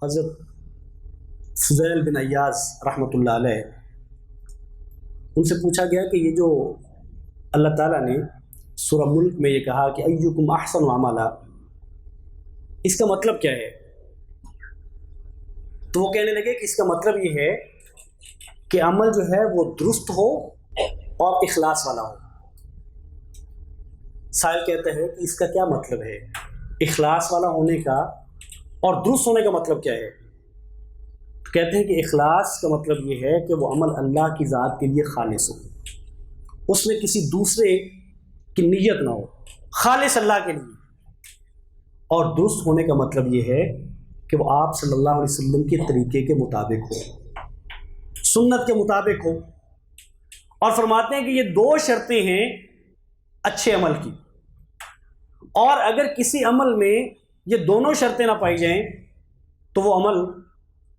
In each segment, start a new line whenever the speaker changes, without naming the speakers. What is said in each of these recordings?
حضرت فضیل بن عیاض رحمۃ اللہ علیہ، ان سے پوچھا گیا کہ یہ جو اللہ تعالیٰ نے سورہ ملک میں یہ کہا کہ ایکم احسن عملا، اس کا مطلب کیا ہے؟ تو وہ کہنے لگے کہ اس کا مطلب یہ ہے کہ عمل جو ہے وہ درست ہو اور اخلاص والا ہو۔ سائل کہتا ہے کہ اس کا کیا مطلب ہے؟ اخلاص والا ہونے کا اور درست ہونے کا مطلب کیا ہے؟ کہتے ہیں کہ اخلاص کا مطلب یہ ہے کہ وہ عمل اللہ کی ذات کے لیے خالص ہو، اس میں کسی دوسرے کی نیت نہ ہو، خالص اللہ کے لیے۔ اور درست ہونے کا مطلب یہ ہے کہ وہ آپ صلی اللہ علیہ وسلم کے طریقے کے مطابق ہو، سنت کے مطابق ہو۔ اور فرماتے ہیں کہ یہ دو شرطیں ہیں اچھے عمل کی، اور اگر کسی عمل میں یہ دونوں شرطیں نہ پائی جائیں تو وہ عمل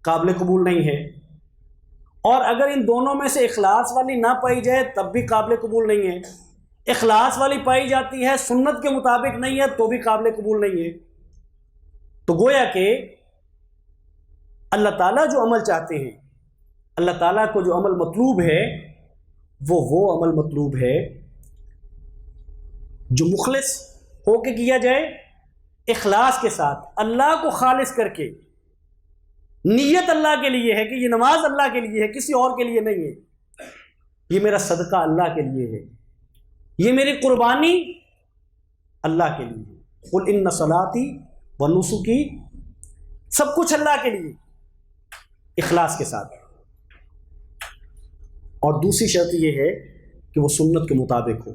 قابل قبول نہیں ہے، اور اگر ان دونوں میں سے اخلاص والی نہ پائی جائے تب بھی قابل قبول نہیں ہے، اخلاص والی پائی جاتی ہے سنت کے مطابق نہیں ہے تو بھی قابل قبول نہیں ہے۔ تو گویا کہ اللہ تعالیٰ جو عمل چاہتے ہیں، اللہ تعالیٰ کو جو عمل مطلوب ہے وہ عمل مطلوب ہے جو مخلص ہو کے کیا جائے، اخلاص کے ساتھ، اللہ کو خالص کر کے۔ نیت اللہ کے لیے ہے کہ یہ نماز اللہ کے لیے ہے، کسی اور کے لیے نہیں ہے، یہ میرا صدقہ اللہ کے لیے ہے، یہ میری قربانی اللہ کے لیے ہے۔ قل ان صلاتی و نسکی، سب کچھ اللہ کے لیے، اخلاص کے ساتھ۔ اور دوسری شرط یہ ہے کہ وہ سنت کے مطابق ہو۔